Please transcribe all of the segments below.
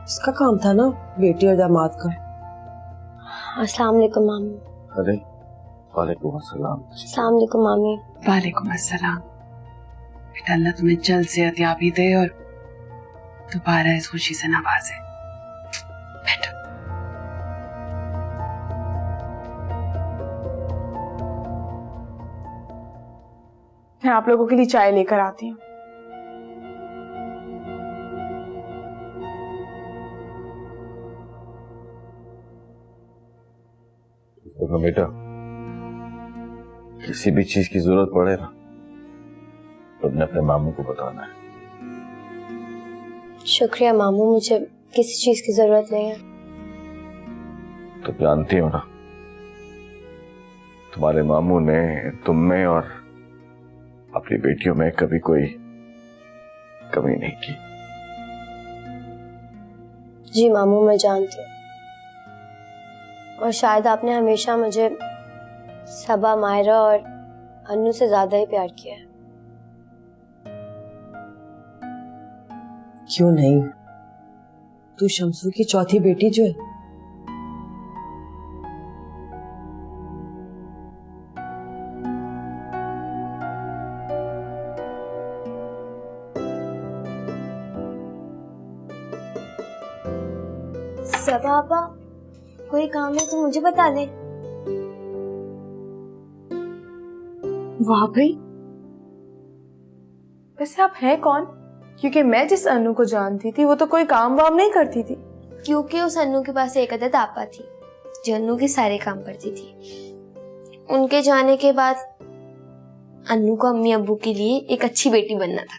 इसका काम था ना बेटी और दामाद का। अस्सलाम वालेकुम मामी। अरे वालेकुम अस्सलाम। अस्सलाम वालेकुम मामी। वालेकुम अस्सलाम। बेटा अल्लाह तुम्हें जल्द सेहतयाबी दे और दोबारा इस खुशी से नवाजे। बैठो। मैं आप लोगों के लिए चाय लेकर आती हूँ। तो बेटा किसी भी चीज की जरूरत पड़े ना तो अपने मामू को बताना है। शुक्रिया मामू, मुझे किसी चीज की जरूरत नहीं है। तो जानती हो ना तुम्हारे मामू ने तुम में और अपनी बेटियों में कभी कोई कमी नहीं की। जी मामू, मैं जानती हूँ। और शायद आपने हमेशा मुझे सबा, मायरा और अन्नू से ज्यादा ही प्यार किया है। क्यों नहीं, तू शमसू की चौथी बेटी जो है। सबा आपा, कोई काम है तो मुझे बता दे। वाह भाई, वैसे आप हैं कौन? क्योंकि मैं जिस अनु को जानती थी वो तो कोई काम वाम नहीं करती थी। क्योंकि उस अन्नू के पास एक अदद आपा थी जो अन्नू के सारे काम करती थी। उनके जाने के बाद अन्नू को अम्मी अब्बू के लिए एक अच्छी बेटी बनना था।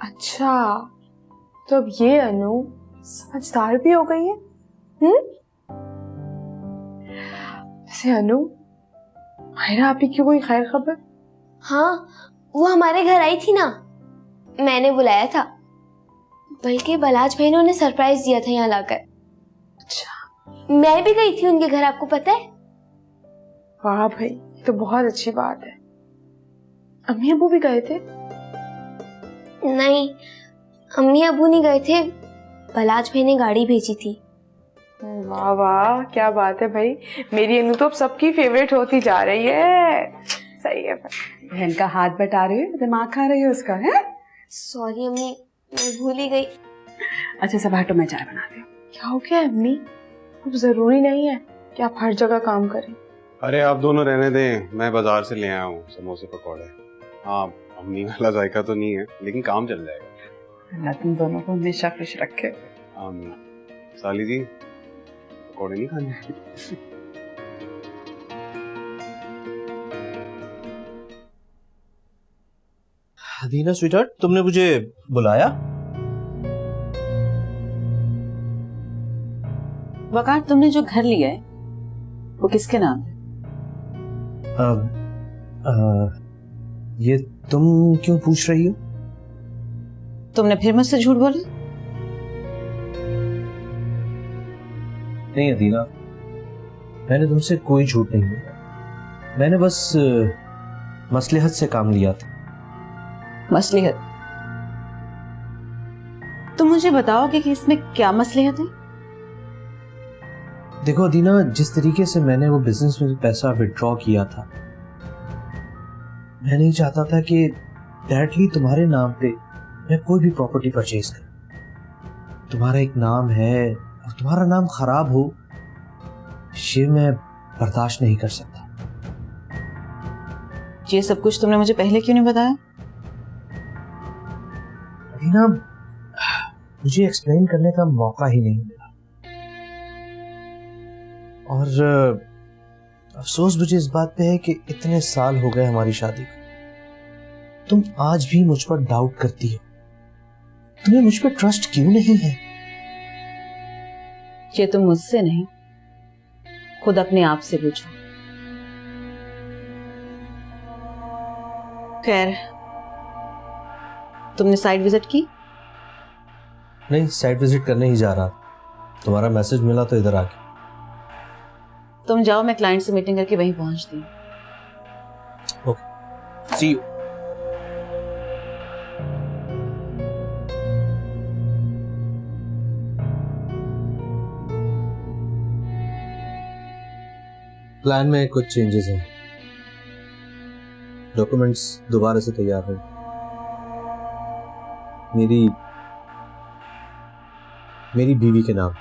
अच्छा, तो अब ये अनु समझदार भी हो गई है। वैसे अनु, मायरा आपी की कोई खैर खबर? हाँ, वो हमारे घर आई थी ना, मैंने बुलाया था। बल्कि बलाज भाई ने उन्हें सरप्राइज दिया था यहाँ लाकर। अच्छा, मैं भी गई थी उनके घर, आपको पता है? वाह भाई, तो बहुत अच्छी बात है। अम्मी अबू भी गए थे? नहीं, अम्मी अबू नहीं गए थे, बलाज भाई ने गाड़ी भेजी थी। वाह वाह, क्या बात है भाई। मेरी अनु तो अब सबकी फेवरेट होती जा रही है। सही है भाई। बहन का हाथ बटा रही हो, दिमाग खा रही हो उसका है? सॉरी अम्मी, मैं भूल ही गई। अच्छा सब हटो, मैं चाय बनाती हूँ। क्या हो गया अम्मी? अब जरूरी नहीं है कि आप हर जगह काम करें। अरे आप दोनों रहने दें, मैं बाजार से ले आया हूँ समोसे पकौड़े। हाँ, अम्मी वाला जायका तो नहीं है लेकिन काम चल जाएगा। अल्लाह तुम दोनों को हमेशा खुश रखे। आमीन। साली जी, पकौड़े नहीं खाने? हदीना स्वीटहार्ट, तुमने मुझे बुलाया? वकार, तुमने जो घर लिया है वो किसके नाम है? ये तुम क्यों पूछ रही हो? तुमने फिर मुझसे झूठ बोला? नहीं हदीना, मैंने तुमसे कोई झूठ नहीं बोला। मैंने बस मसलहत से काम लिया था। मसलहत? तुम मुझे बताओगे कि इसमें क्या मसलहत है? देखो अदीना, जिस तरीके से मैंने वो बिजनेस में पैसा विड्रॉ किया था, मैं नहीं चाहता था कि डायरेक्टली तुम्हारे नाम पे मैं कोई भी प्रॉपर्टी परचेज करूं। तुम्हारा एक नाम है और तुम्हारा नाम खराब हो, ये मैं बर्दाश्त नहीं कर सकता। ये सब कुछ तुमने मुझे पहले क्यों नहीं बताया? अदीना, मुझे एक्सप्लेन करने का मौका ही नहीं मिला। और अफसोस मुझे इस बात पे है कि इतने साल हो गए हमारी शादी को, तुम आज भी मुझ पर डाउट करती हो। तुम्हें मुझ पर ट्रस्ट क्यों नहीं है? ये तुम मुझसे नहीं, खुद अपने आप से पूछो। खैर, तुमने साइट विजिट की? नहीं, साइट विजिट करने ही जा रहा था। तुम्हारा मैसेज मिला तो इधर आ गया। तुम जाओ, मैं क्लाइंट से मीटिंग करके वहीं पहुंचती हूँ। Okay, C you. प्लान में कुछ चेंजेस हैं। डॉक्यूमेंट्स दोबारा से तैयार हैं। मेरी बीवी के नाम।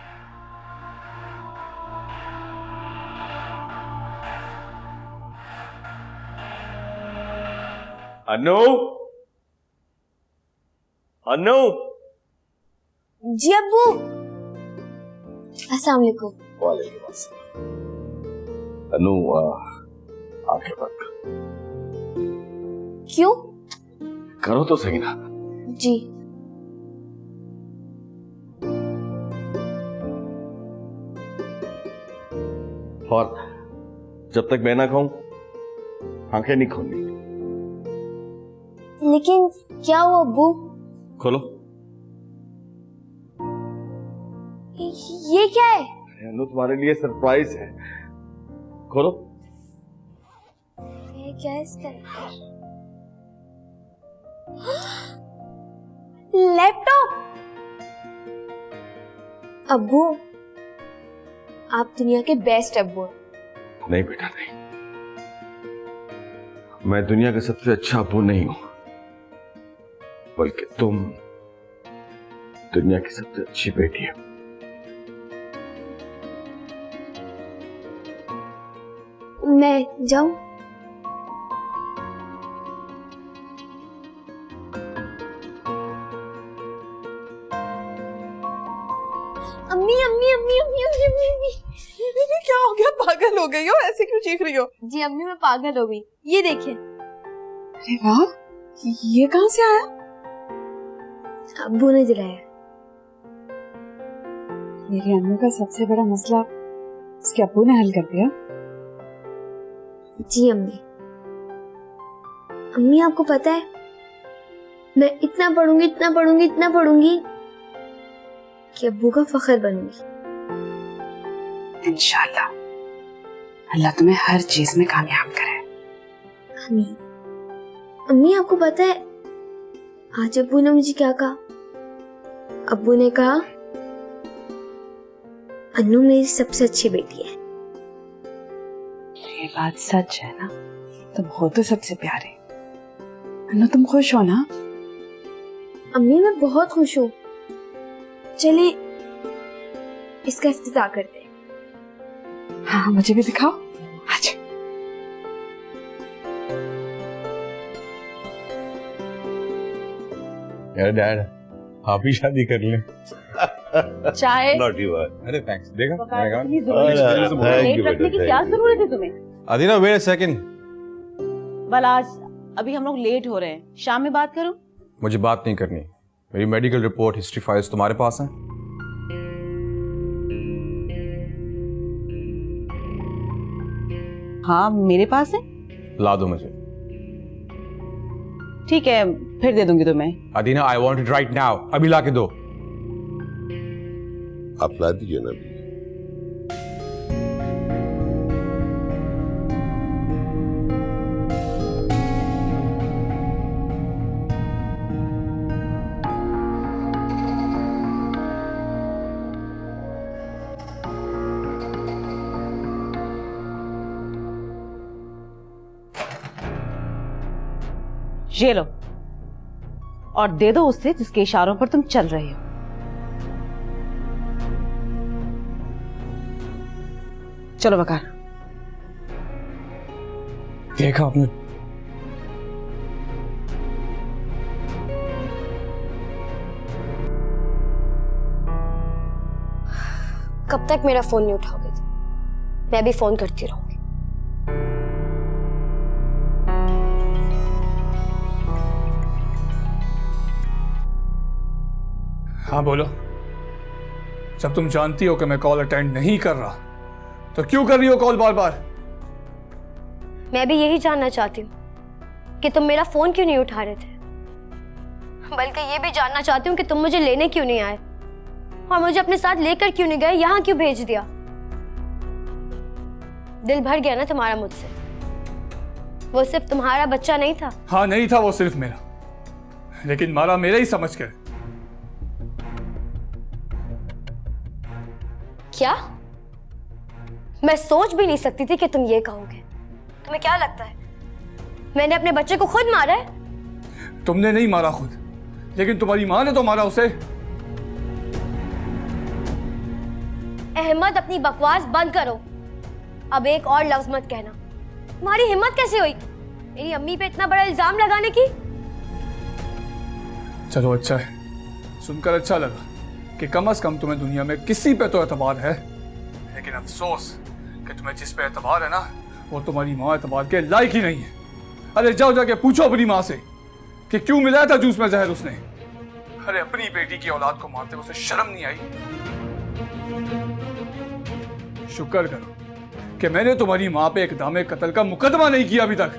अनु, अनु, जी अब्बू। अस्सलाम वालेकुम। वालेकुम अस्सलाम। अनु, आंखें बंद कर। क्यों? करो तो सही ना। जी। और जब तक मैं ना खाऊं आंखें नहीं खोलनी। लेकिन क्या हुआ अब्बू? खोलो। ये क्या है? अनु, तुम्हारे लिए सरप्राइज है। खोलो। ये क्या है इसका? लैपटॉप। अब्बू, आप दुनिया के बेस्ट अब्बू हैं। नहीं बेटा, नहीं। मैं दुनिया का सबसे अच्छा अब्बू नहीं हूं, बल्कि तुम दुनिया की सबसे अच्छी बेटी हो। मैं जाऊं? अम्मी अम्मी अम्मी अम्मी अम्मी अम्मी अम्मी। क्या हो गया? पागल हो गई हो? ऐसे क्यों चीख रही हो? जी अम्मी, मैं पागल हो गई। ये देखिए। अरे वाह, ये कहां से आया? अब्बू ने दिलाया। मेरे अनु का सबसे बड़ा मसला उसके अब्बू ने हल कर दिया। जी अम्मी। अम्मी, आपको पता है मैं इतना पढ़ूंगी, इतना पढ़ूंगी, इतना पढ़ूंगी कि अब्बू का फख्र बनूंगी। इंशाल्लाह अल्लाह तुम्हें हर चीज में कामयाब करे। आमीन। अम्मी, आपको पता है आज अब्बू ने मुझे क्या कहा? अब्बू ने कहा अनु मेरी सबसे अच्छी बेटी है। ये बात सच है ना? तुम हो तो सबसे प्यारे। अनु, तुम खुश हो ना? अम्मी, मैं बहुत खुश हूँ। चलिए इसका इफ्तिताह करते हैं। हाँ, मुझे भी दिखाओ। अच्छा। यार डैड, आप ही शादी कर लें। चाय नॉट यू। अरे थैंक्स। देखा रखने की क्या जरूरत है तुम्हें? अदीना, वेट अ सेकंड। बल आज अभी हम लोग लेट हो रहे हैं, शाम में बात करूं? मुझे बात नहीं करनी। मेरी मेडिकल रिपोर्ट, हिस्ट्री फाइल्स तुम्हारे पास हैं? हाँ, मेरे पास है। ला दो मुझे। ठीक है, फिर दे दूंगी तुम्हें। अदीना, I want it right now. अभी ला के दो। आप ला दीजिए ना। ये लो, और दे दो उससे जिसके इशारों पर तुम चल रहे हो। चलो वकार। देखा आपने? कब तक मेरा फोन नहीं उठाओगे? मैं भी फोन करती रहूंगी। हाँ बोलो। जब तुम जानती हो कि मैं कॉल अटेंड नहीं कर रहा तो क्यों कर रही हो कॉल बार बार? मैं भी यही जानना चाहती हूँ कि तुम मेरा फोन क्यों नहीं उठा रहे थे, बल्कि ये भी जानना चाहती हूँ कि तुम मुझे लेने क्यों नहीं आए और मुझे अपने साथ लेकर क्यों नहीं गए, यहाँ क्यों भेज दिया? दिल भर गया ना तुम्हारा मुझसे? वो सिर्फ तुम्हारा बच्चा नहीं था। हाँ, नहीं था वो सिर्फ मेरा, लेकिन मारा मेरा ही समझ कर। क्या मैं सोच भी नहीं सकती थी कि तुम ये कहोगे। तुम्हें क्या लगता है मैंने अपने बच्चे को खुद मारा है? तुमने नहीं मारा खुद, लेकिन तुम्हारी माँ ने तो मारा उसे। अहमद, अपनी बकवास बंद करो। अब एक और लफ्ज मत कहना। तुम्हारी हिम्मत कैसे हुई मेरी अम्मी पे इतना बड़ा इल्जाम लगाने की? चलो अच्छा है, सुनकर अच्छा लगा कि कम से कम तुम्हें दुनिया में किसी पे तो एतबार है, लेकिन अफसोस कि तुम्हें जिस पे एतबार है ना, वो तुम्हारी माँ एतबार के लायक ही नहीं है। अरे जाओ जाके पूछो अपनी माँ से कि क्यों मिलाया था जूस में जहर उसने। अरे अपनी बेटी की औलाद को मारते उसे शर्म नहीं आई? शुक्र करो कि मैंने तुम्हारी माँ पे इक़दाम कत्ल का मुकदमा नहीं किया अभी तक।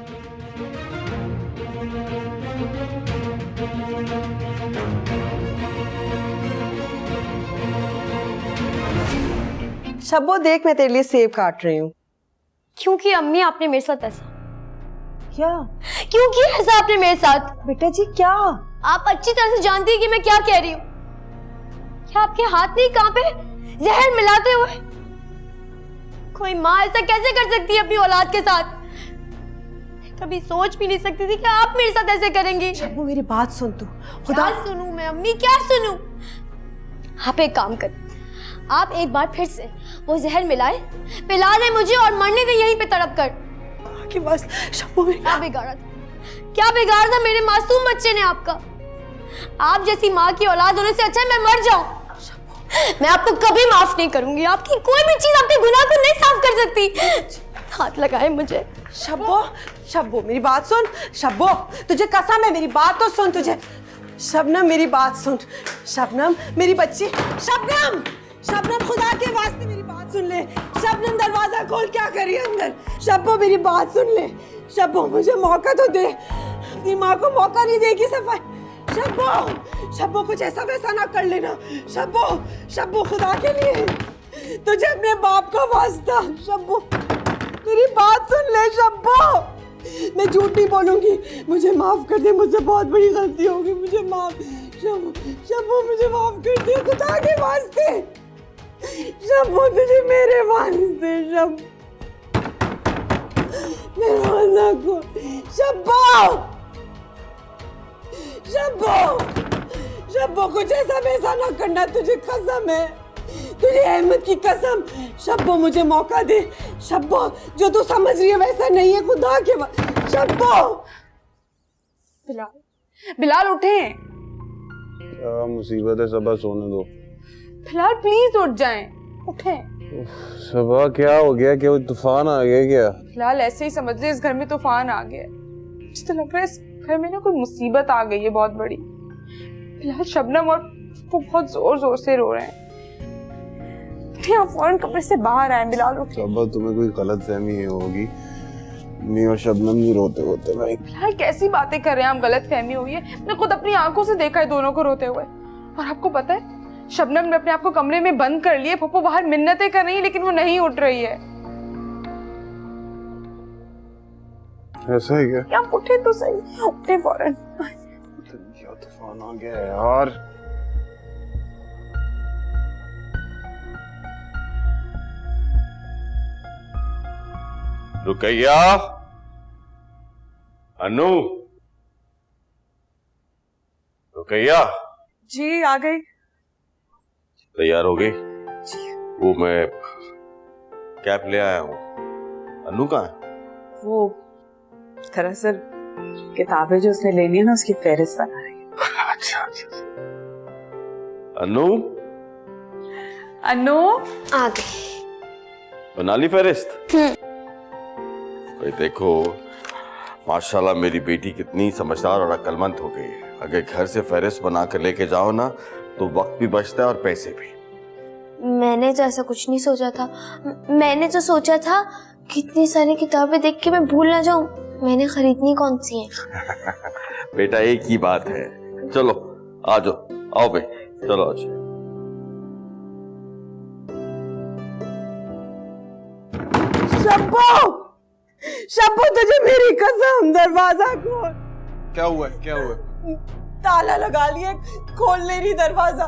शब्बो देख, मैं तेरे लिए सेब काट रही हूँ। क्योंकि अम्मी आपने मेरे साथ ऐसा क्या? क्योंकि ऐसा आपने मेरे साथ। बेटा जी क्या? आप अच्छी तरह से जानती हैं कि मैं क्या कह रही हूँ। क्या आपके हाथ नहीं कांपे जहर मिलाते हुए? कोई माँ ऐसा कैसे कर सकती है अपनी औलाद के साथ? कभी सोच भी नहीं सकती थी कि आप मेरे साथ ऐसे करेंगी। शब्बो मेरी बात सुन तू। खुदा सुनूं मैं अम्मी, क्या सुनूं? आप एक काम कर, आप एक बार फिर से वो जहर मिलाए, पिला दे मुझे और मरने दे यहीं पे तड़प कर। कि बस शब्बो में क्या बिगाड़ा था? क्या बिगाड़ा था मेरे मासूम बच्चे ने आपका? आप जैसी माँ की औलाद होने से अच्छा है मैं मर जाऊं। मैं आपको कभी माफ नहीं करूंगी। आपकी कोई भी चीज आपके गुनाह को नहीं साफ कर सकती। हाथ लगाए मुझे। शब्बो, शब्बो मेरी बात सुन। शब्बो तुझे कसम है, मेरी बात तो सुन। तुझे शबनम मेरी बात सुन। शबनम मेरी बच्ची। शबनम, शबनम खुदा के वास्ते मेरी बात सुन ले। शबनम दरवाजा खोल, क्या करी अंदर? शब्बो मेरी बात सुन ले। शब्बो मुझे मौका तो दे। अपनी माँ को मौका नहीं देगी सफाई। शब्बो, शब्बो कुछ ऐसा वैसा ना कर लेना। शब्बो, शब्बो खुदा के लिए तुझे अपने बाप का वास्ता। शब्बो मेरी बात सुन ले। शब्बो मैं झूठ नहीं बोलूंगी। मुझे माफ कर दे, मुझसे बहुत बड़ी गलती होगी। मुझे माफ। शब्बो, शब्बो मुझे माफ कर दे खुदा के वास्ते। शब्बो तुझे मेरे वास्ते। शब्बो दरवाजा को। शब्बो, शब्बो, शब्बो कुछ ऐसा वैसा ना करना, तुझे कसम है, तुझे अहमद की कसम। शब्बो मुझे मौका दे। शब्बो जो तू समझ रही है वैसा नहीं है खुदा के वक्त। शब्बो। बिलाल, बिलाल उठे। क्या मुसीबत है सबा, सोने दो। बिलाल प्लीज उठ जाएं, उठे। सबा क्या हो गया? क्या तूफान आ गया क्या? फिलहाल ऐसे ही समझ ले, इस घर में तूफान आ गया। मुझे तो लग रहा है इस घर में ना कोई मुसीबत आ गई है बहुत बड़ी। फिलहाल शबनम और वो बहुत जोर जोर से रो रहे हैं। आप फौरन कमरे से बाहर आए। बिलाल उठे। सबा तुम्हें कोई गलत फहमी होगी, मैं और शबनम नहीं रोते होते भाई। फिलहाल कैसी बातें कर रहे हैं आप? गलत फहमी हुई है। मैंने खुद अपनी आंखों से देखा है दोनों को रोते हुए। और आपको पता है शबनम ने अपने आप को कमरे में बंद कर लिया। पप्पू बाहर मिन्नतें कर रही है लेकिन वो नहीं उठ रही है। ऐसा है क्या? क्या उठे तो सही, उठे फौरन। क्या तूफान आ गया यार। रुकैया, अनु, रुकैया। जी आ गई। तैयार हो गई? वो मैं कैप ले आया हूँ। अनु कहाँ है? वो दरअसल किताबें जो उसने लेनी है ना, उसकी फहरिस्त बना रही है। अच्छा अच्छा। अनु, अनु आ गई। बना ली फहरिस्त? भाई देखो माशाल्लाह मेरी बेटी कितनी समझदार और अक्लमंद हो गई है। अगर घर से फहरिस्त बना कर लेके जाओ ना तो वक्त भी बचता है और पैसे भी। मैंने तो ऐसा कुछ नहीं सोचा था। मैंने तो सोचा था कितनी सारी किताबें देख के मैं भूल ना जाऊं। मैंने खरीदनी कौन सी है? बेटा एक ही बात है। चलो आ जाओ, आओ भाई चलो आ जाओ। शब्बो, शब्बो तुझे मेरी कसम, दरवाजा खोल। क्या हुआ है? क्या हुआ है? ताला लगा लिए, खोल ले रही दरवाजा।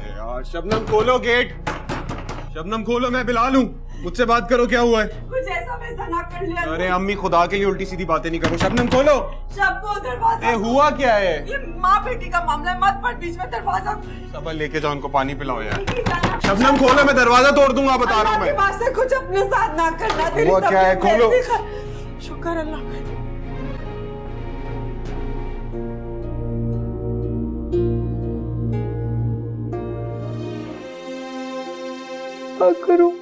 यार शबनम खोलो गेट। शबनम खोलो, मैं बिलाल हूँ। मुझसे बात करो, क्या हुआ है? कुछ ऐसा वैसा ना कर लिया। अरे अम्मी, खुदा के लिए उल्टी सीधी बातें नहीं करो। शबनम खोलो। शब्बो दरवाजा। हुआ क्या है? ये माँ बेटी का मामला है, मत पड़ बीच में दरवाजा। सबा लेके जाओ, उनको पानी पिलाओ यार। शबनम खोलो, मैं दरवाजा तोड़ दूंगा, बता रहा हूँ मैं। अल्लाह से कुछ अपने साथ ना करना। तेरी हुआ क्या है? तबीयत खोलो। कैसी शुक्र अल्लाह का। क्या करूं?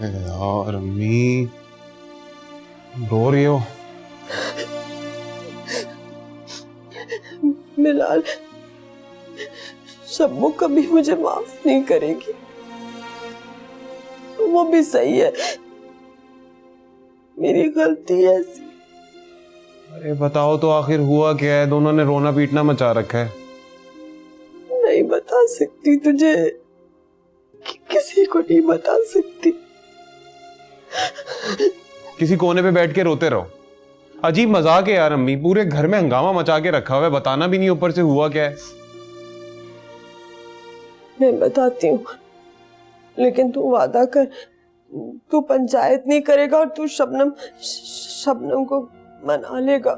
यार अम्मी, रो रही हो? बिलाल, शब्बो कभी मुझे माफ नहीं करेगी। वो भी सही है, मेरी गलती है ऐसी। अरे बताओ तो आखिर हुआ क्या है? दोनों ने रोना पीटना मचा रखा है। नहीं बता सकती तुझे, किसी को नहीं बता सकती। किसी कोने पे बैठ के रोते रहो। अजीब मजाक है यार अम्मी, पूरे घर में हंगामा मचा के रखा हुआ है, बताना भी नहीं ऊपर से हुआ क्या है। मैं बताती हूँ, लेकिन तू वादा कर, तू पंचायत नहीं करेगा और तू शबनम को मना लेगा।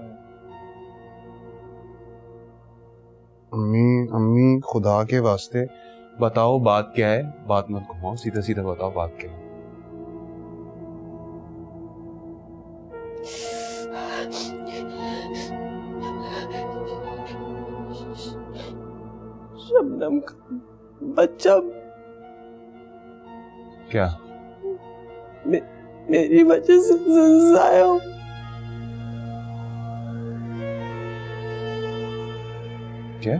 अम्मी खुदा के वास्ते बताओ बात क्या है, बात मत घुमाओ, सीधा सीधा बताओ बात क्या है। शबनम का बच्चा क्या? मेरी वजह से जाया हो। क्या?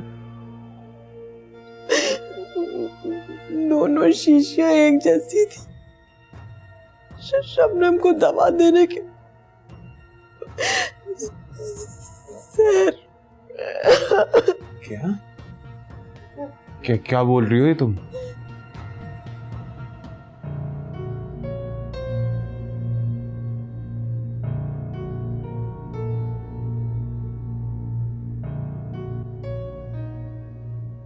दोनों शीशियां एक जैसी थी। शबनम को दवा देने के सर। क्या बोल रही हो ये तुम?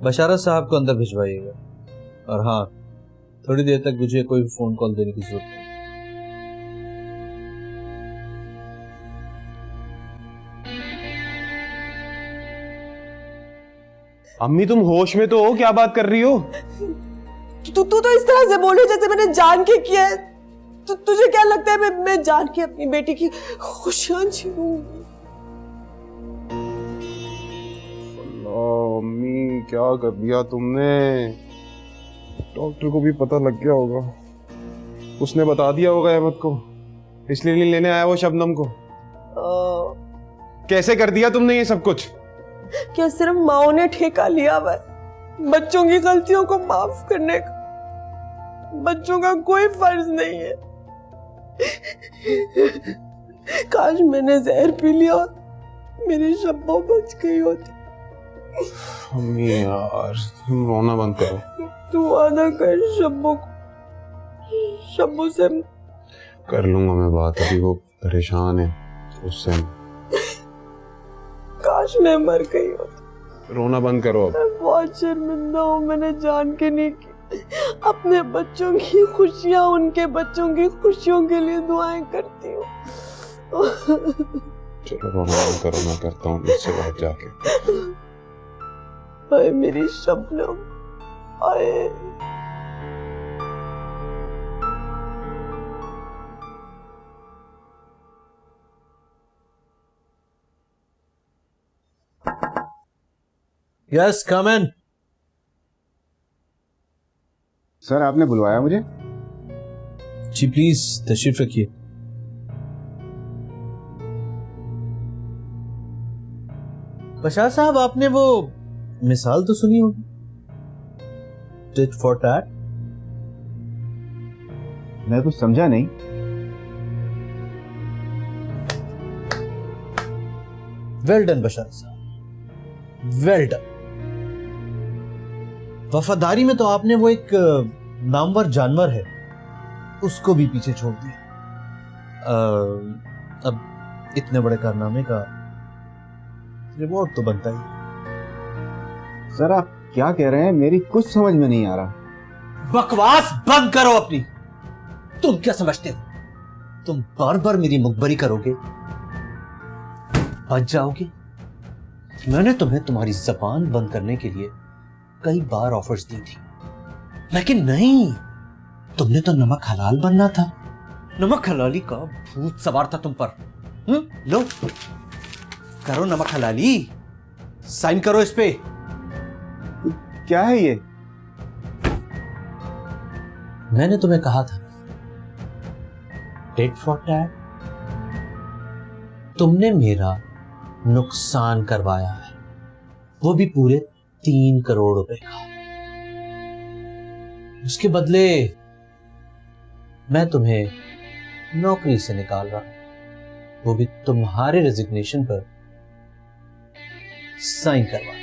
बशारत साहब को अंदर भिजवाइएगा, और हाँ, थोड़ी देर तक मुझे कोई फोन कॉल देने की जरूरत नहीं। अम्मी तुम होश में तो हो? क्या बात कर रही हो? तू तो इस तरह से बोले जैसे मैंने जान के किया है। तुझे क्या लगता है मैं जान के अपनी बेटी की खुशियां छीनूंगी? अम्मी क्या कर दिया तुमने? डॉक्टर को भी पता लग गया होगा, उसने बता दिया होगा अहमद को, इसलिए नहीं लेने आया वो शबनम को। कैसे कर दिया तुमने ये सब कुछ? क्या सिर्फ माओ ने ठेका लिया हुआ है बच्चों की गलतियों को माफ करने का? बच्चों का कोई फर्ज नहीं है। काश मैंने जहर पी लिया और मेरी शब्बो बच गई होती। अम्मी यार तुम रोना बंद करो। तू वादा कर शब्बो से। कर लूंगा मैं बात, अभी वो परेशान है उससे। काश मैं मर गई होती। रोना बंद करो अब। मैं बहुत शर्मिंदा हूँ, मैंने जान के नहीं की। अपने बच्चों की खुशियाँ, उनके बच्चों की खुशियों के लिए दुआएं करती हूँ। चलो रोना बंद करो, मैं करता हूँ इससे बात जाके। हाय मेरी शबनम, हाय। यस कम इन। सर आपने बुलवाया मुझे? जी प्लीज तशरीफ रखिए। बशार साहब, आपने वो मिसाल तो सुनी होगी, टिट फॉर टैट। मैं कुछ समझा नहीं। वेल डन बशार साहब, वेल डन। वफादारी में तो आपने वो एक नामवर जानवर है उसको भी पीछे छोड़ दिया। अब इतने बड़े कारनामे का रिवॉर्ड तो बनता ही। सर आप क्या कह रहे हैं, मेरी कुछ समझ में नहीं आ रहा। बकवास बंद करो अपनी। तुम क्या समझते हो, तुम बार बार मेरी मुखबरी करोगे, बच जाओगे? मैंने तुम्हें तुम्हारी जबान बंद करने के लिए कई बार ऑफर्स दी थी, लेकिन नहीं, तुमने तो नमक हलाल बनना था। नमक हलाली का भूत सवार था तुम पर। लो करो नमक हलाली, साइन करो इस पे। क्या है ये? मैंने तुम्हें कहा था टेट फॉर टैट। तुमने मेरा नुकसान करवाया है, वो भी पूरे 3 करोड़ रुपए का। उसके बदले मैं तुम्हें नौकरी से निकाल रहा हूं, वो भी तुम्हारे रेजिग्नेशन पर साइन करवा।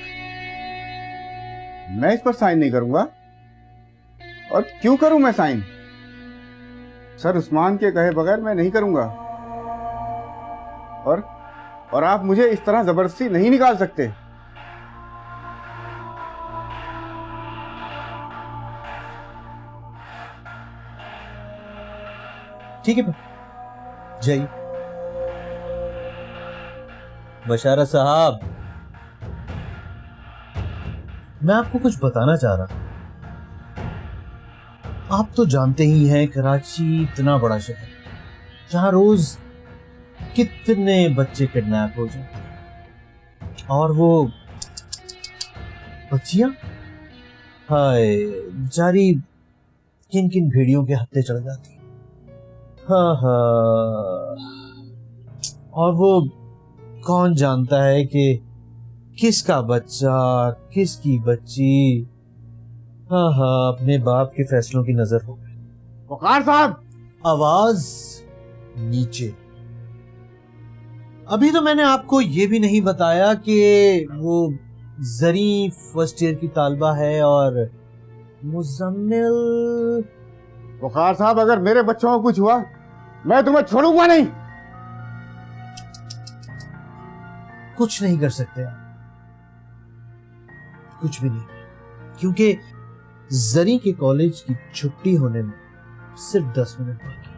मैं इस पर साइन नहीं करूंगा। और क्यों करूं मैं साइन? सर उस्मान के कहे बगैर मैं नहीं करूंगा। और आप मुझे इस तरह जबरदस्ती नहीं निकाल सकते। ठीक है जय बशारा साहब, मैं आपको कुछ बताना चाह रहा। आप तो जानते ही हैं कराची इतना बड़ा शहर, जहां रोज कितने बच्चे किडनैप हो जाते हैं, और वो बच्चियां, हाय बेचारी किन किन भेड़ियों के हत्थे चढ़ जाती। हाँ हाँ, और वो कौन जानता है कि किसका बच्चा किसकी बच्ची, हाँ हाँ, अपने बाप के फैसलों की नजर हो गई। वकार साहब, आवाज नीचे। अभी तो मैंने आपको ये भी नहीं बताया कि वो जरी फर्स्ट ईयर की तालबा है और मुजम्मिल। वकार साहब, अगर मेरे बच्चों को कुछ हुआ मैं तुम्हें छोड़ूंगा नहीं। कुछ नहीं कर सकते आप, कुछ भी नहीं, क्योंकि जरी के कॉलेज की छुट्टी होने में सिर्फ 10 मिनट बाकी।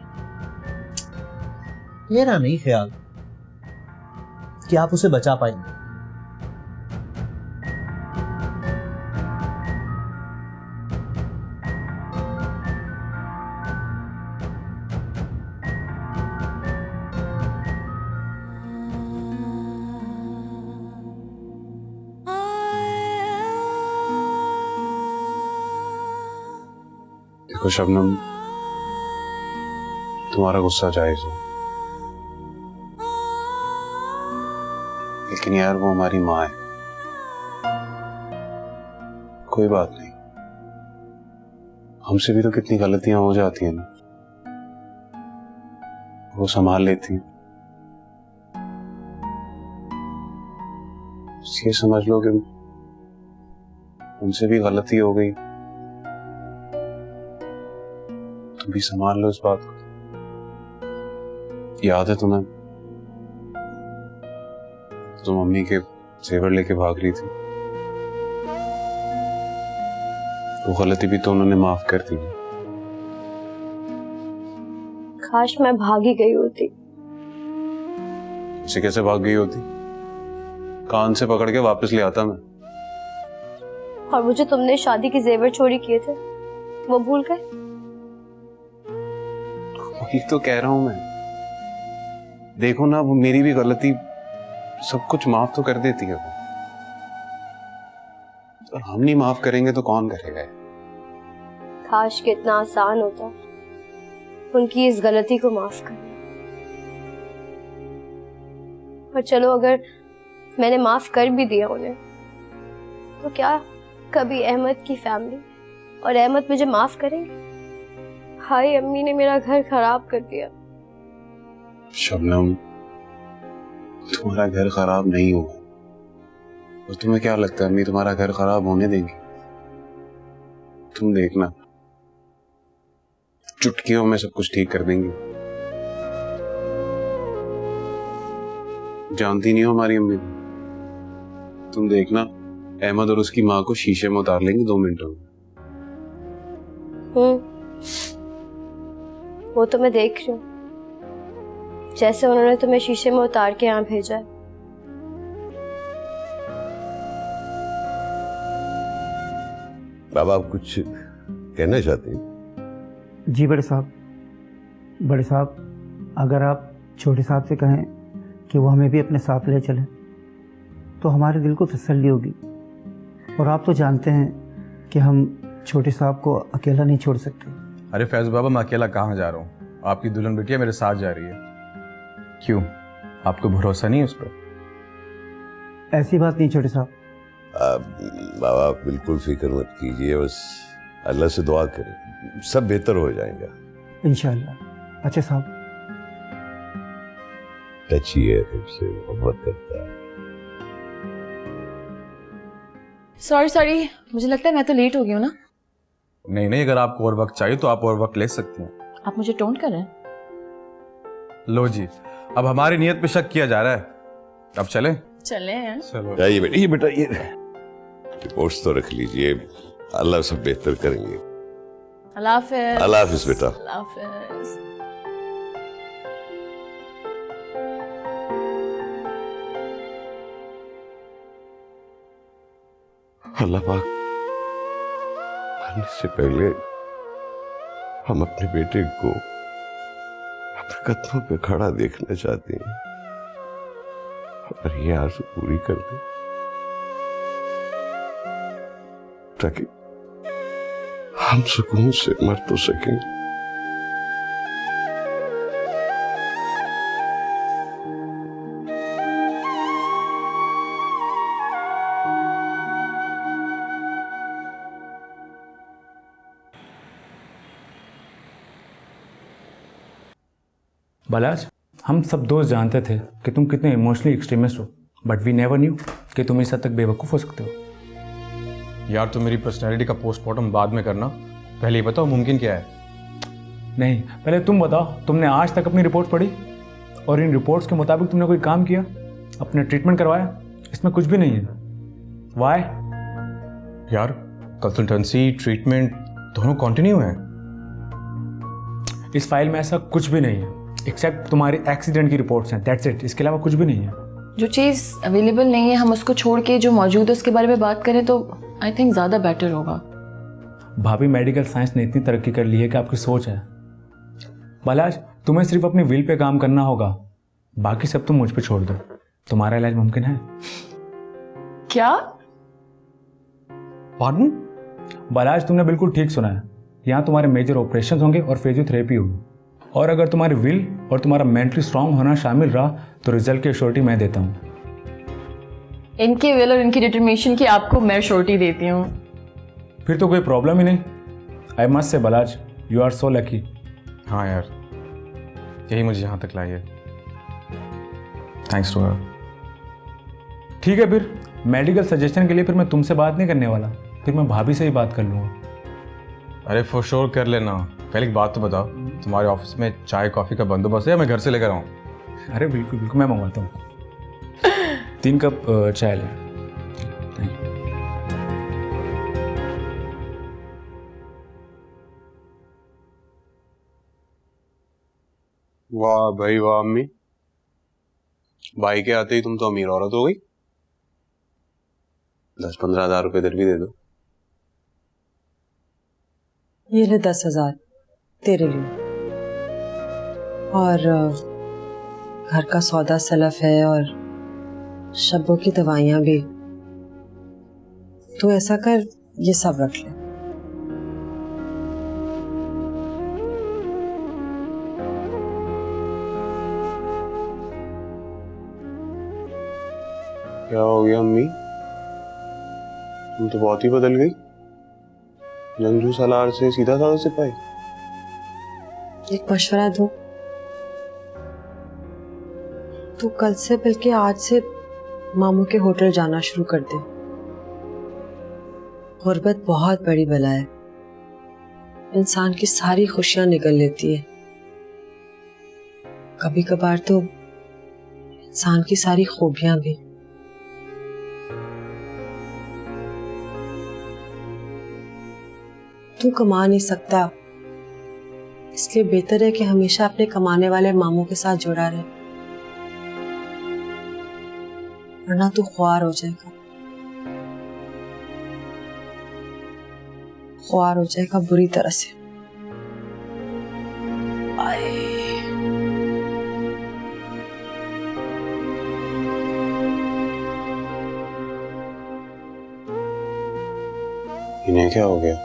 मेरा नहीं ख्याल कि आप उसे बचा पाएंगे। देखो शबनम, तुम्हारा गुस्सा जायज है, लेकिन यार वो हमारी माँ है। कोई बात नहीं, हमसे भी तो कितनी गलतियां हो जाती हैं ना, वो संभाल लेती हैं। ये समझ लो कि उनसे भी गलती हो गई, तुम भी संभाल लो इस बात को। याद है तुम्हें, तो मम्मी के जेवर लेके भाग रही थी, वो गलती भी तो उन्होंने माफ कर दी। काश मैं भागी गई होती। उसे कैसे भाग गई होती? कान से पकड़ के वापस ले आता मैं। और वो जो तुमने शादी के जेवर चोरी किए थे, वो भूल गए? वही तो कह रहा हूं मैं। देखो ना, वो मेरी भी गलती, सब कुछ माफ तो कर देती है वो। और हम नहीं माफ करेंगे तो कौन करेगा? काश कि इतना आसान होता उनकी इस गलती को माफ करना। पर चलो, अगर मैंने माफ कर भी दिया उन्हें, तो क्या कभी अहमद की फैमिली और अहमद मुझे माफ करेंगे? हाय, अम्मी ने मेरा घर खराब कर दिया। शबनम, तुम्हारा घर खराब नहीं हुआ, और तुम्हें क्या लगता है अम्मी तुम्हारा घर खराब होने देंगी? तुम देखना, चुटकियों में सब कुछ ठीक कर देंगी। जानती नहीं हो हमारी अम्मी, तुम देखना अहमद और उसकी माँ को शीशे में उतार लेंगे 2 मिनटों में। वो तो मैं देख रही हूँ, जैसे उन्होंने तुम्हें शीशे में उतार के यहाँ भेजा है। बाबा आप कुछ कहना चाहते हैं? जी बड़े साहब, अगर आप छोटे साहब से कहें कि वो हमें भी अपने साथ ले चलें तो हमारे दिल को तसल्ली होगी। और आप तो जानते हैं कि हम छोटे साहब को अकेला नहीं छोड़ सकते। अरे फैज बाबा, मैं अकेला कहाँ जा रहा हूँ? आपकी दुल्हन बिटिया मेरे साथ जा रही है। क्यों, आपको भरोसा नहीं है उस पर? ऐसी बात नहीं छोटे साहब। बाबा आप बिल्कुल फिक्र मत कीजिए, बस अल्लाह से दुआ करें, सब बेहतर हो जाएगा इंशाअल्लाह। अच्छा साहब, अच्छी है, तुमसे मोहब्बत करता है। सॉरी, मुझे लगता है मैं तो लेट हो गई हूँ ना। नहीं, अगर आपको और वक्त चाहिए तो आप और वक्त ले सकती हैं। आप मुझे टोंट कर रहे हैं? लो जी, अब हमारी नियत पे शक किया जा रहा है। अब चले हैं। चलो ये बेटा ये रिपोर्ट्स तो रख लीजिए, अल्लाह सब बेहतर करेंगे। अल्लाह हाफिज़। अल्लाह हाफिज़ बेटा। अल्लाह हाफिज़। अल्लाह पाक, मरने से पहले हम अपने बेटे को अपने कदमों पे खड़ा देखना चाहते हैं, और ये आरज़ू पूरी कर दे ताकि हम सुकून से मर तो सकें। बालाज, हम सब दोस्त जानते थे कि तुम कितने इमोशनली एक्सट्रीमिस्ट हो, बट वी नेवर न्यू कि तुम इस हद तक बेवकूफ़ हो सकते हो। यार, तुम मेरी पर्सनैलिटी का पोस्टमार्टम बाद में करना, पहले ये बताओ मुमकिन क्या है? नहीं, पहले तुम बताओ, तुमने आज तक अपनी रिपोर्ट पढ़ी और इन रिपोर्ट्स के मुताबिक तुमने कोई काम किया, अपने ट्रीटमेंट करवाया? इसमें कुछ भी नहीं है। वाई? यार, कंसल्टेंसी ट्रीटमेंट दोनों कंटिन्यू है। इस फाइल में ऐसा कुछ भी नहीं है एक्सेप्ट तुम्हारी एक्सीडेंट की रिपोर्ट्स हैं, दैट्स इट। इसके अलावा कुछ भी नहीं है। जो चीज़ अवेलेबल नहीं है हम उसको छोड़ के जो मौजूद है उसके बारे में बात करें तो आई थिंक ज़्यादा बेटर होगा। भाभी, मेडिकल साइंस ने इतनी तरक्की कर ली है कि आपकी सोच है। बालाज, तुम्हें सिर्फ अपनी विल पे काम करना होगा, बाकी सब तुम मुझ पे छोड़ दो। तुम्हारा इलाज मुमकिन है। क्या? पार्डन? बालाज, तुमने बिल्कुल ठीक सुना है। यहाँ तुम्हारे मेजर ऑपरेशन होंगे और फिजियोथेरेपी होगी, और अगर तुम्हारी विल और तुम्हारा मेंटली स्ट्रांग होना शामिल रहा तो रिजल्ट की श्योरिटी मैं देता हूँ। इनकी विल और इनकी डिटरमिनेशन की आपको मैं श्योरिटी देती हूँ। फिर तो कोई प्रॉब्लम ही नहीं। आई मस्ट से बालाज, यू आर सो लकी। हाँ यार, यही मुझे यहाँ तक लाई है। Thanks to her. ठीक है, फिर मेडिकल सजेशन के लिए फिर मैं तुमसे बात नहीं करने वाला, फिर मैं भाभी से ही बात कर लूँगा। अरे फॉर श्योर कर लेना। पहले एक बात तो बताओ, तुम्हारे ऑफिस में चाय कॉफी का बंदोबस्त है या मैं घर से लेकर आऊँ? अरे बिल्कुल बिल्कुल, मैं मंगवाता हूँ। 3 कप चाय लें। वाह भाई वाह अम्मी, भाई के आते ही तुम तो अमीर औरत हो गई। 10-15 हज़ार रुपए इधर भी दे दो। ये ले 10,000 तेरे लिए, और घर का सौदा सलफ है और शब्बों की दवाइयां भी। तू ऐसा कर, ये सब रख ले। क्या हो गया अम्मी, तुम तो बहुत ही बदल गई। जंगजू सालार से सीधा साधा सिपाही। एक मशवरा दूं, तू कल से बल्कि आज से मामू के होटल जाना शुरू कर दे। गुर्बत बहुत बड़ी बला है, इंसान की सारी खुशियां निगल लेती है। कभी कभार तो इंसान की सारी खूबियां भी। तू कमा नहीं सकता, इसलिए बेहतर है कि हमेशा अपने कमाने वाले मामू के साथ जुड़ा रहे, वरना तू ख्वार हो जाएगा। ख्वार हो जाएगा बुरी तरह से। इन्हें क्या हो गया?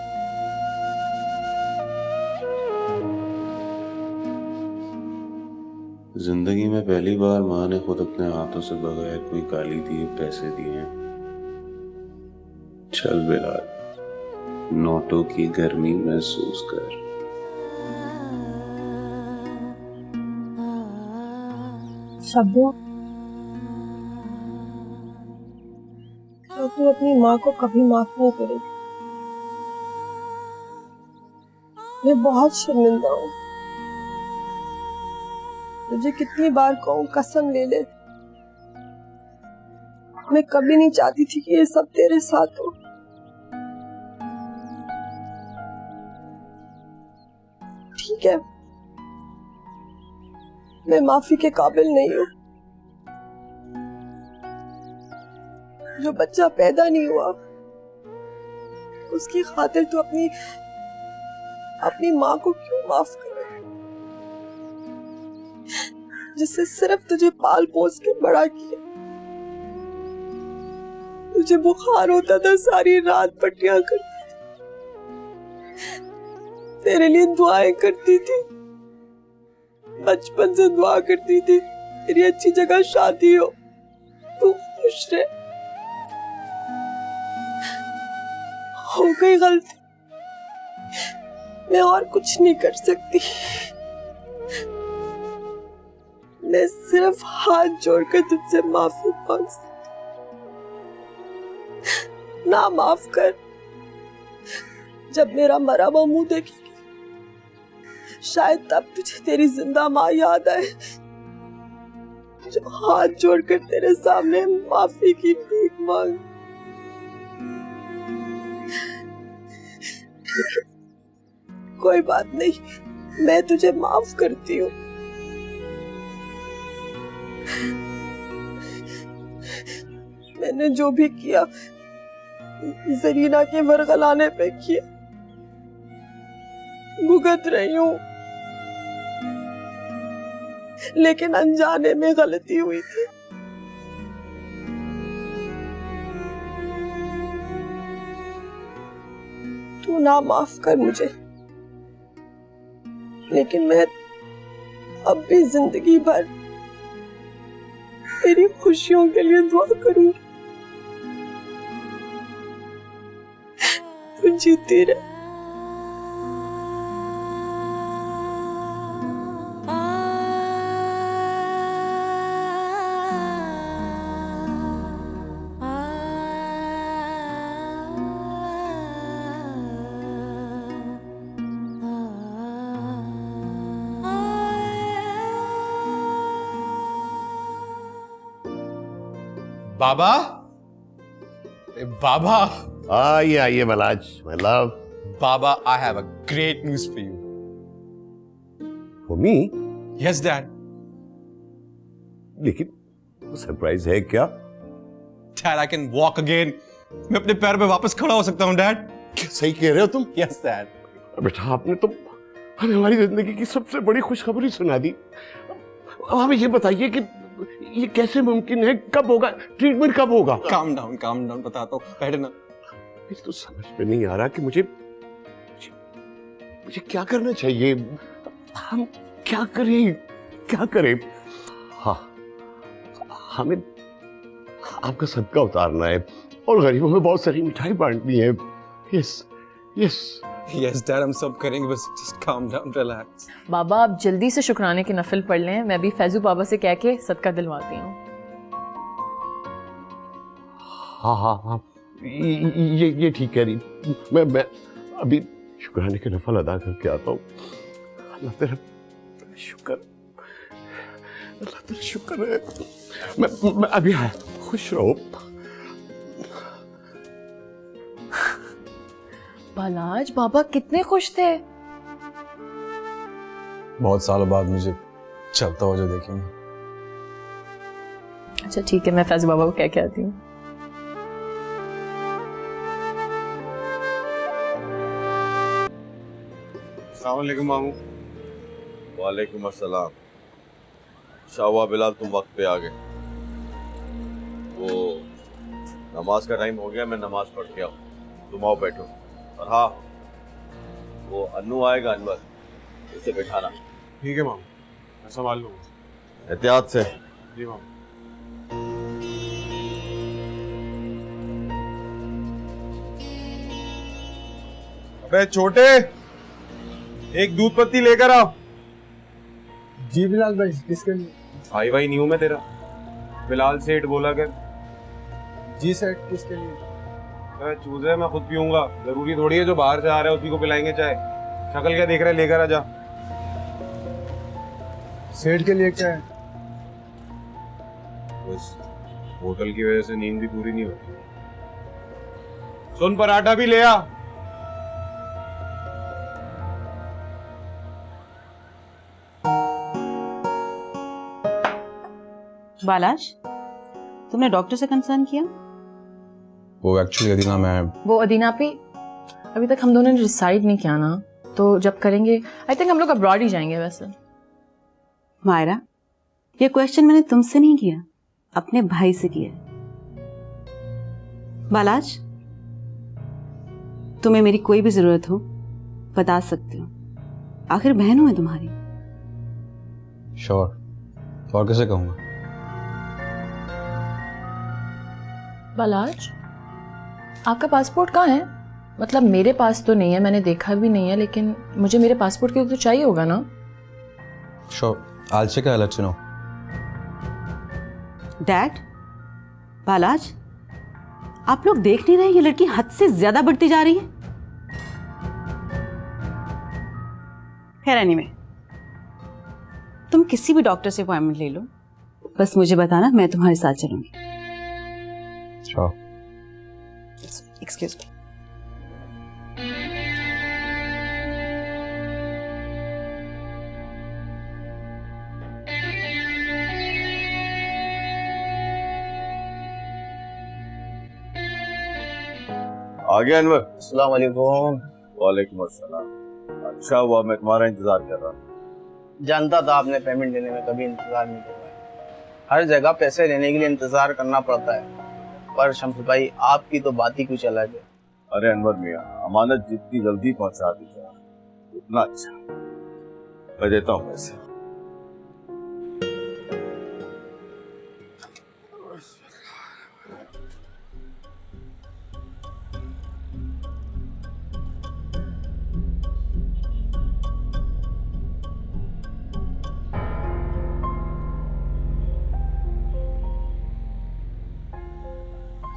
जिंदगी में पहली बार माँ ने खुद अपने हाथों से बगैर कोई गाली दिए पैसे दिए हैं। चल बिलाल, नोटों की गर्मी महसूस कर। शब्बो, तो तू अपनी माँ को कभी माफ नहीं करेगी। मैं बहुत शर्मिंदा हूँ। तुझे कितनी बार कहूँ कसम ले ले, मैं कभी नहीं चाहती थी कि ये सब तेरे साथ हो। ठीक है, मैं माफी के काबिल नहीं हूँ। जो बच्चा पैदा नहीं हुआ उसकी खातिर तू अपनी माँ को क्यों माफ करे, जिससे सिर्फ तुझे पाल पोस के बड़ा किया। तुझे बुखार होता था, सारी रात पट्टियां करती थी, तेरे लिए दुआएं करती थी, बचपन से दुआ करती थी तेरी अच्छी जगह शादी हो, तू खुश रहे। हो गई गलती, मैं और कुछ नहीं कर सकती। मैं सिर्फ हाथ जोड़कर तुझसे माफी मांग सकती। ना माफ कर, जब मेरा मरा हुआ मुंह देखेगी शायद तब तुझे तेरी जिंदा माँ याद आए, जो हाथ जोड़कर तेरे सामने माफी की भीख मांग। कोई बात नहीं, मैं तुझे माफ करती हूँ। मैंने जो भी किया जरीना के वरगलाने पे किया, भुगत रही हूँ, लेकिन अनजाने में गलती हुई थी। तू ना माफ कर मुझे, लेकिन मैं अब भी जिंदगी भर तेरी खुशियों के लिए दुआ करूंगी। तू जीती रहे। बाबा, बाबा, आइए आइए मलाज, माय लव। बाबा, I have a great news for you. For me? Yes dad. लेकिन सरप्राइज है क्या? Dad, I can walk again. मैं अपने पैर पे वापस खड़ा हो सकता हूँ डैड। सही कह रहे हो तुम? Yes dad. बेटा, आपने तो हमें हमारी जिंदगी की सबसे बड़ी खुशखबरी सुना दी। अब हमें ये बताइए कि ये कैसे मुमकिन है, कब होगा, ट्रीटमेंट कब होगा? काम डाउन, बताता हूँ, बैठे ना। मुझे तो समझ में नहीं आ रहा कि मुझे क्या करना चाहिए। हम क्या करें? हाँ, हमें आपका सदका उतारना है और गरीबों में बहुत सारी मिठाई बांटनी है। यस डैड, हम सब करेंगे, बस जस्ट काम डाउन, रिलैक्स। बाबा, आप जल्दी से शुक्राने के नफिल पढ़ लें, मैं भी फैजू बाबा से कह के सदका दिलवाती हूँ। हाँ, ये ठीक कह रही। मैं अभी शुक्राने के नफल अदा करके आता हूँ। अल्लाह तेरा शुक्र, अल्लाह तेरा शुक्र है। मैं अभी आया, खुश रहो। बालाज, बाबा कितने खुश थे। बहुत सालों बाद मुझे चलता हुआ जो देखेंगे। अच्छा ठीक है, मैं फैज बाबा को कह के आती हूँ। अस्सलाम वालेकुम मामू। वालेकुम अस्सलाम। अच्छा हुआ बिलाल तुम वक्त पे आ गए। वो नमाज का टाइम हो गया, मैं नमाज पढ़ के आऊँ, तुम आओ बैठो। और हाँ, वो अन्नू आएगा अनवर, उसे बैठाना। ठीक है मामू, मैं संभाल लूँगा। एहतियात से। जी मामू। अबे छोटे, एक दूध पत्ती लेकर आओ। जी बिलाल भाई, किसके लिए? भाई भाई नहीं हूं मैं तेरा, बिलाल सेठ बोला कर। जी सेठ, किसके लिए? अबे चूजे मैं खुद पीऊंगा, जरूरी थोड़ी है जो बाहर से आ रहा है उसी को पिलाएंगे चाय। शक्ल क्या देख रहा है, लेकर आ जा। सेठ के लिए क्या है? बस होटल की वजह से नींद भी पूरी नहीं होती। सुन, पराठा भी ले आ। बालाज, तुमने डॉक्टर से कंसर्न किया? वो एक्चुअली अदीना, मैं वो अदीना पे अभी तक हम दोनों ने डिसाइड नहीं किया ना, तो जब करेंगे आई थिंक हम लोग अब्रॉड ही जाएंगे। वैसे मायरा, ये क्वेश्चन मैंने तुमसे नहीं किया, अपने भाई से किया। बालाज, तुम्हें मेरी कोई भी जरूरत हो बता सकते हो, आखिर बहन हूं मैं तुम्हारी। श्योर, और कैसे कहूँगा। बालाज, आपका पासपोर्ट कहाँ है? मतलब मेरे पास तो नहीं है, मैंने देखा भी नहीं है, लेकिन मुझे मेरे पासपोर्ट के लिए तो चाहिए होगा ना। Sure, I'll check, I'll let you know. Dad, बालाज, आप लोग देख नहीं रहे ये लड़की हद से ज्यादा बढ़ती जा रही है। खैर एनीवे, तुम किसी भी डॉक्टर से अपॉइंटमेंट ले लो, बस मुझे बताना, मैं तुम्हारे साथ चलूंगी। Sure. Excuse me. आ गया अनवर? अस्सलाम वालेकुम। वालेकुम अस्सलाम। अच्छा हुआ, मैं तुम्हारा इंतजार कर रहा हूँ। जानता था आपने पेमेंट देने में कभी इंतजार नहीं करना। हर जगह पैसे लेने के लिए इंतजार करना पड़ता है, पर शम्स भाई आपकी तो बात ही कुछ अलग है। अरे अनवर मियाँ, अमानत जितनी जल्दी पहुंचा दी जाए उतना अच्छा। मैं देता हूँ पैसे।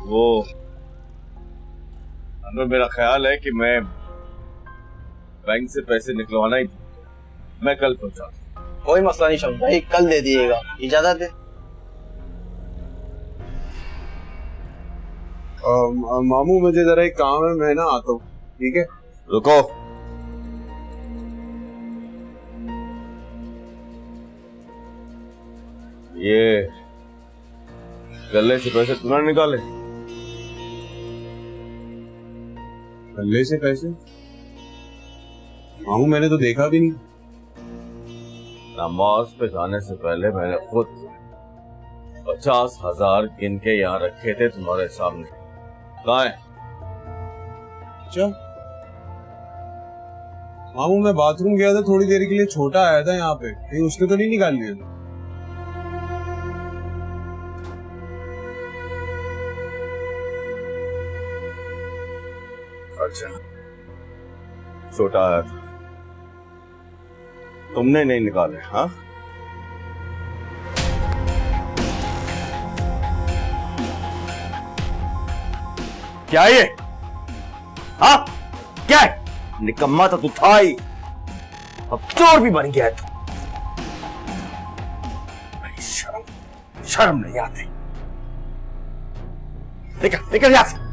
वो अनवर, मेरा ख्याल है कि मैं बैंक से पैसे निकलवाना ही, मैं कल पहुंचा। कोई मसला नहीं शम्स भाई, कल दे दिएगा, इजाजत है। मामू मुझे जरा एक काम है, मैं ना आता हूँ। ठीक है, रुको। ये गले से पैसे तुमने निकाले? गले से पैसे? मामू मैंने तो देखा भी नहीं। नमाज पे जाने से पहले मैंने खुद 50,000 गिन के यहाँ रखे थे तुम्हारे सामने। कहाँ है? अच्छा मामू, मैं बाथरूम गया था थोड़ी देर के लिए, छोटा आया था यहाँ पे, कहीं उसने तो नहीं निकाल लिया था? अच्छा, छोटा आया था, तुमने नहीं निकाले? हाँ, क्या है ये? हाँ क्या है? निकम्मा तो तू था ही, अब चोर भी बन गया है तू। शर्म नहीं आती। निकल निकल यहां से।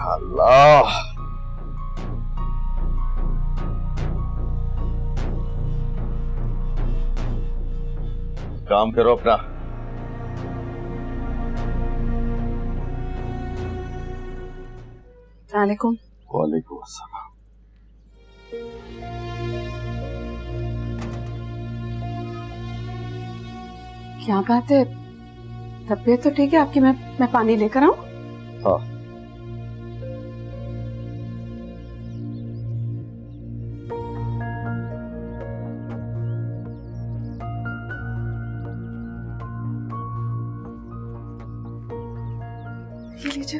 अल्लाह, काम करो अपना। वालेकुम। वालेकुम अस्सलाम। क्या बात है, तबीयत तो ठीक है आपकी? मैं पानी लेकर आऊं? हाँ। ये लीजिए।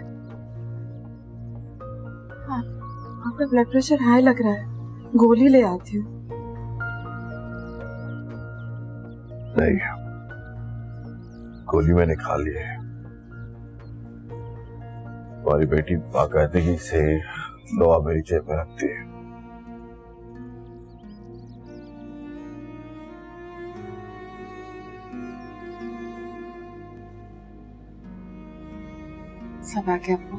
हाँ, आपका ब्लड प्रेशर हाई लग रहा है, गोली ले आती हूँ। नहीं, गोली मैंने खा ली है। हमारी बेटी बाकायदगी से दवा मेरी जेब में रखती है। सब आ गया आपको।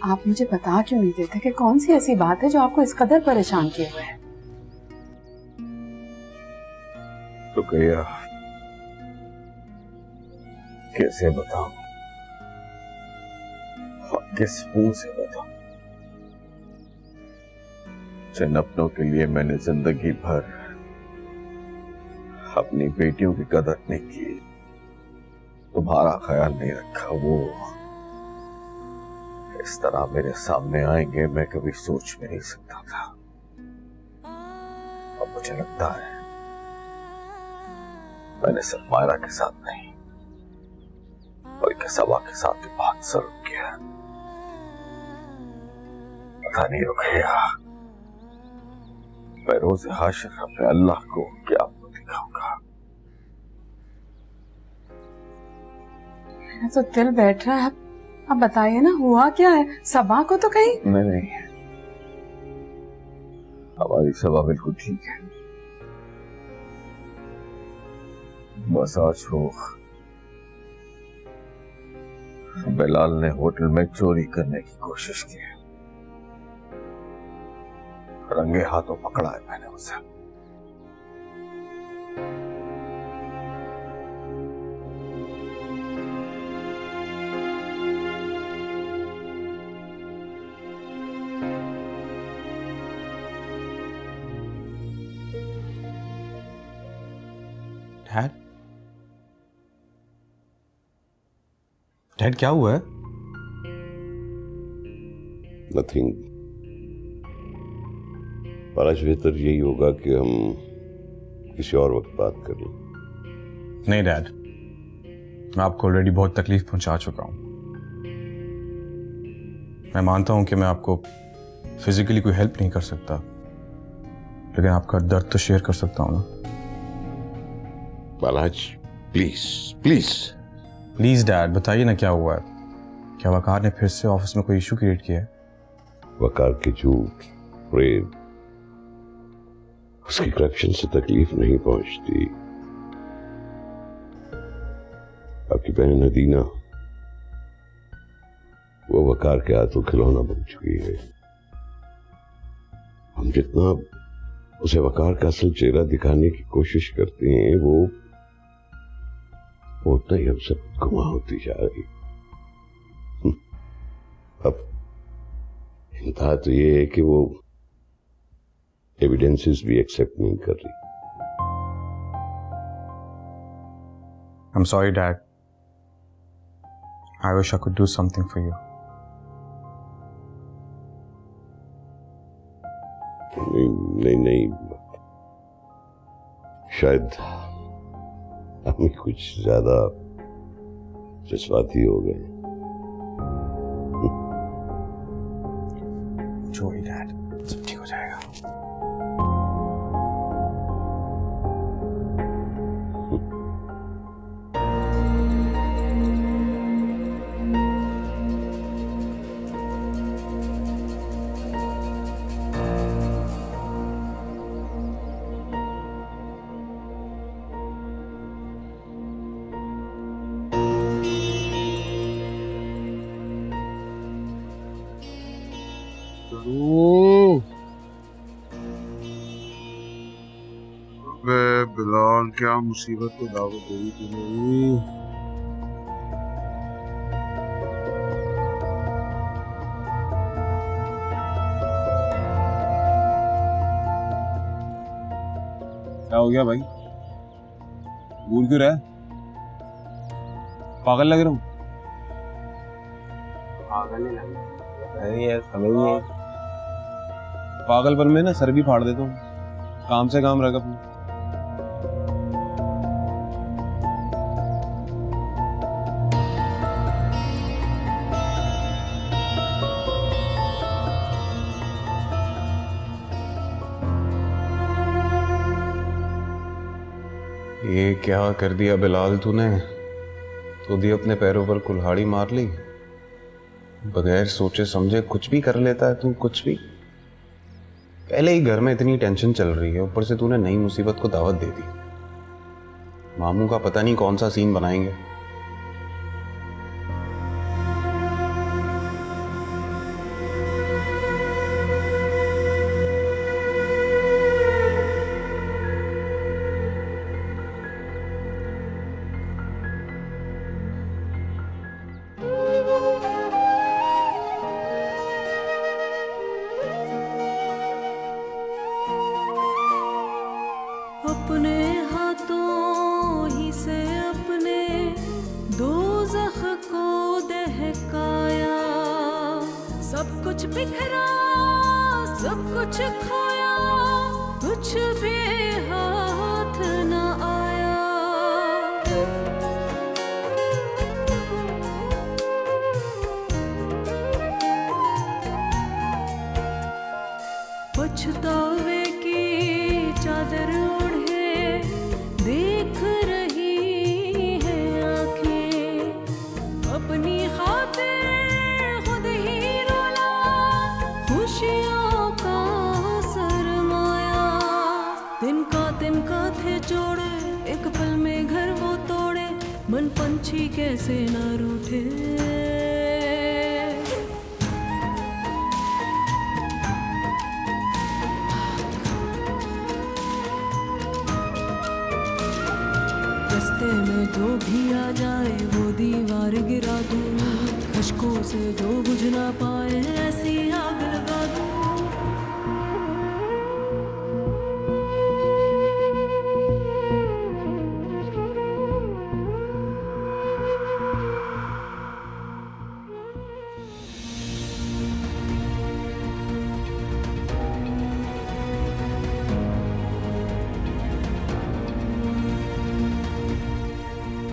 आप मुझे बता क्यों नहीं देते कि कौन सी ऐसी बात है जो आपको इस कदर परेशान किए हुए है? तो कहिया कैसे बताऊं, किस मुंह से बताऊं? जिन अपनों के लिए मैंने जिंदगी भर अपनी बेटियों की कदर नहीं की, तुम्हारा ख्याल नहीं रखा, वो इस तरह मेरे सामने आएंगे मैं कभी सोच भी नहीं सकता था। अब मुझे लगता है मैंने सिर्फ मायरा के साथ नहीं बल्कि सबा के साथ भी बहुत सल्लुक किया। पता नहीं रुकैया, मैं रोज हाशिर अपने अल्लाह को क्या दिखाऊंगा। मेरा तो दिल बैठ रहा है। अब बताइए ना, हुआ क्या है? सबा को तो कहीं? नहीं, हमारी सबा बिल्कुल ठीक है। बस आज वो बिलाल ने होटल में चोरी करने की कोशिश की है। रंगे हाथों पकड़ा है मैंने उसे। डैड, डैड क्या हुआ है? नथिंग। पर आज बेहतर यही होगा कि हम किसी और वक्त बात कर लें। नहीं डैड, मैं आपको ऑलरेडी बहुत तकलीफ पहुंचा चुका हूं। मैं मानता हूं कि मैं आपको फिजिकली कोई हेल्प नहीं कर सकता, लेकिन आपका दर्द तो शेयर कर सकता हूं ना। बालाज, प्लीज प्लीज प्लीज डैड, बताइए ना क्या हुआ है। क्या वकार ने फिर से ऑफिस में कोई इशू क्रिएट किया है? वकार के झूठ, प्रेम, उसकी करप्शन से तकलीफ नहीं पहुंचती। आपकी बहन नदीना वो वकार के हाथों खिलौना बन चुकी है। हम जितना उसे वकार का असल चेहरा दिखाने की कोशिश करते हैं, वो उतना ही हमसे गुमा होती जा रही। अब इंतहा तो ये है कि वो एविडेंसेस भी एक्सेप्ट नहीं कर रही। I'm sorry, Dad. I wish I could do something for you. नहीं, शायद हम कुछ ज्यादा जज्बाती हो गए। Joey, Dad, सब ठीक हो जाएगा। अबे बिलाल, क्या मुसीबत को दावत दी तूने। क्या हो गया भाई? भूल क्यों रहा है? पागल लग रहा हूँ? पागल ही लग नहीं यार, समझ नहीं आई। पागलपन में ना सर भी फाड़ देता हूँ। काम से काम रख अपना। ये क्या कर दिया बिलाल तूने? खुद ही अपने पैरों पर कुल्हाड़ी मार ली। बगैर सोचे समझे कुछ भी कर लेता है तू, कुछ भी। पहले ही घर में इतनी टेंशन चल रही है, ऊपर से तूने नई मुसीबत को दावत दे दी। मामू का पता नहीं कौन सा सीन बनाएंगे। अपने हाथों ही से अपने दोज़ख को दहकाया, सब कुछ बिखरा, सब कुछ खोया, कुछ भी हाथ न आया। पछतावे की चादर देख रही है आंखें, अपनी खातिर खुद ही रोला, खुशियों का सरमाया। तिनका थे जोड़े, एक पल में घर वो तोड़े, मन पंछी कैसे न रूठे। रास्ते में जो भी आ जाए वो दीवार गिरा दूं, अश्कों से जो बुझ ना पाए ऐसी